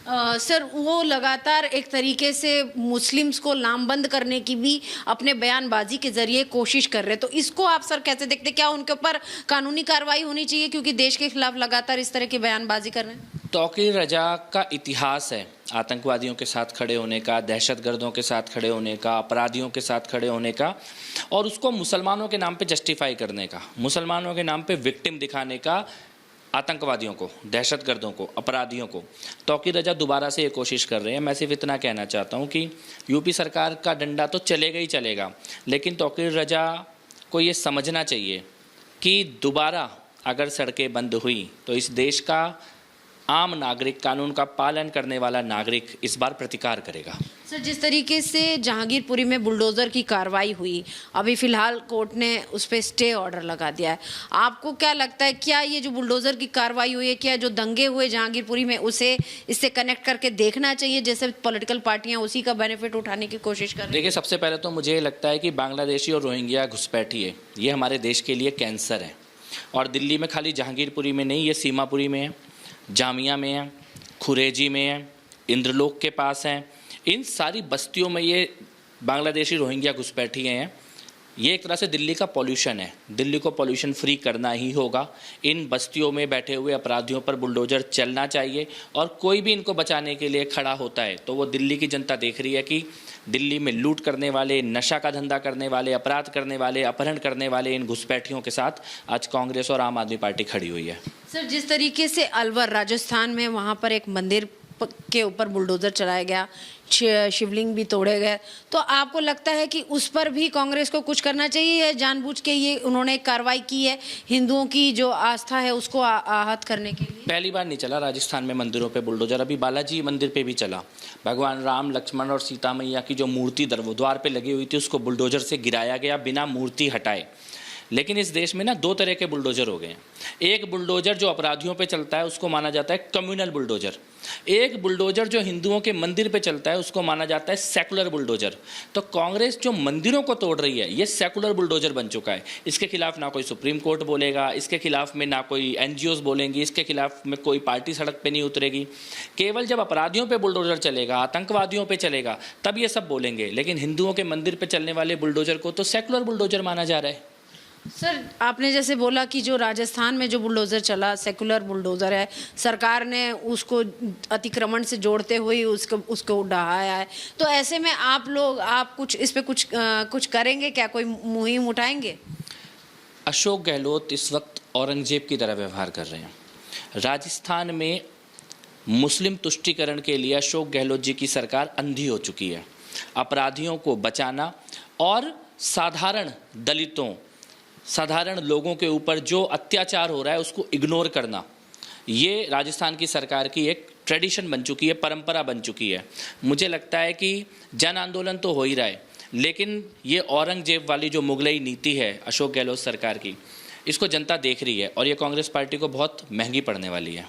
Sir वो लगातार एक तरीके से मुस्लिम्स को लामबंद करने की भी अपने बयानबाजी के जरिए कोशिश कर रहे हैं, तो इसको आप सर कैसे देखते हैं? क्या उनके ऊपर कानूनी कार्रवाई होनी चाहिए क्योंकि देश के खिलाफ लगातार इस तरह की बयानबाजी कर रहे हैं? तौकीर रजा का इतिहास है आतंकवादियों के साथ खड़े होने का, दहशतगर्दों के साथ खड़े होने का, अपराधियों के साथ खड़े होने का, और उसको मुसलमानों के नाम पे जस्टिफाई करने का, मुसलमानों के नाम पे विक्टिम दिखाने का, आतंकवादियों को, दहशतगर्दों को, अपराधियों को। तौकीर रजा दोबारा से ये कोशिश कर रहे हैं। मैं सिर्फ इतना कहना चाहता हूँ कि यूपी सरकार का डंडा तो चलेगा ही चलेगा, लेकिन तौकीर रजा को ये समझना चाहिए कि दोबारा अगर सड़कें बंद हुई तो इस देश का आम नागरिक, कानून का पालन करने वाला नागरिक इस बार प्रतिकार करेगा। सर जिस तरीके से जहांगीरपुरी में बुलडोज़र की कार्रवाई हुई, अभी फिलहाल कोर्ट ने उस पर स्टे ऑर्डर लगा दिया है, आपको क्या लगता है क्या ये जो बुलडोज़र की कार्रवाई हुई है, क्या जो दंगे हुए जहांगीरपुरी में उसे इससे कनेक्ट करके देखना चाहिए, जैसे पॉलिटिकल पार्टियां उसी का बेनिफिट उठाने की कोशिश कर रही हैं? देखिए, सबसे पहले तो मुझे लगता है कि बांग्लादेशी और रोहिंग्या घुसपैठिए ये हमारे देश के लिए कैंसर है, और दिल्ली में खाली जहांगीरपुरी में नहीं, ये सीमापुरी में है, जामिया में है, खुरेजी में है, इंद्रलोक के पास हैं, इन सारी बस्तियों में ये बांग्लादेशी रोहिंग्या घुसपैठिए हैं। ये एक तरह से दिल्ली का पॉल्यूशन है। दिल्ली को पॉल्यूशन फ्री करना ही होगा। इन बस्तियों में बैठे हुए अपराधियों पर बुलडोजर चलना चाहिए, और कोई भी इनको बचाने के लिए खड़ा होता है तो वो दिल्ली की जनता देख रही है कि दिल्ली में लूट करने वाले, नशा का धंधा करने वाले, अपराध करने वाले, अपहरण करने वाले इन घुसपैठियों के साथ आज कांग्रेस और आम आदमी पार्टी खड़ी हुई है। सर जिस तरीके से अलवर राजस्थान में वहाँ पर एक मंदिर के ऊपर बुलडोज़र चलाया गया, शिवलिंग भी तोड़े गए, तो आपको लगता है कि उस पर भी कांग्रेस को कुछ करना चाहिए, या जानबूझ के ये उन्होंने एक कार्रवाई की है हिंदुओं की जो आस्था है उसको आहत करने के लिए? पहली बार नहीं चला राजस्थान में मंदिरों पे बुलडोजर, अभी बालाजी मंदिर पे भी चला। भगवान राम, लक्ष्मण और सीता मैया की जो मूर्ति द्वार पे लगी हुई थी उसको बुलडोजर से गिराया गया बिना मूर्ति हटाए। लेकिन इस देश में ना दो तरह के बुलडोजर हो गए हैं। एक बुलडोजर जो अपराधियों पे चलता है उसको माना जाता है कम्युनल बुलडोजर, एक बुलडोजर जो हिंदुओं के मंदिर पे चलता है उसको माना जाता है सेकुलर बुलडोजर। तो कांग्रेस जो मंदिरों को तोड़ रही है ये सेकुलर बुलडोजर बन चुका है। इसके खिलाफ ना कोई सुप्रीम कोर्ट बोलेगा, इसके खिलाफ में ना कोई एनजीओज बोलेंगी, इसके खिलाफ में कोई पार्टी सड़क पे नहीं उतरेगी। केवल जब अपराधियों पे बुलडोजर चलेगा, आतंकवादियों पे चलेगा, तब ये सब बोलेंगे। लेकिन हिंदुओं के मंदिर पे चलने वाले बुलडोजर को तो सेकुलर बुलडोजर माना जा रहा है। सर आपने जैसे बोला कि जो राजस्थान में जो बुलडोज़र चला सेकुलर बुलडोज़र है, सरकार ने उसको अतिक्रमण से जोड़ते हुए उसको ढहाया है, तो ऐसे में आप कुछ इस पे कुछ करेंगे क्या, कोई मुहिम उठाएंगे? अशोक गहलोत इस वक्त औरंगजेब की तरह व्यवहार कर रहे हैं। राजस्थान में मुस्लिम तुष्टीकरण के लिए अशोक गहलोत जी की सरकार अंधी हो चुकी है। अपराधियों को बचाना और साधारण दलितों, साधारण लोगों के ऊपर जो अत्याचार हो रहा है उसको इग्नोर करना, ये राजस्थान की सरकार की एक ट्रेडिशन बन चुकी है, परंपरा बन चुकी है। मुझे लगता है कि जन आंदोलन तो हो ही रहा है, लेकिन ये औरंगजेब वाली जो मुगलई नीति है अशोक गहलोत सरकार की, इसको जनता देख रही है, और ये कांग्रेस पार्टी को बहुत महंगी पड़ने वाली है।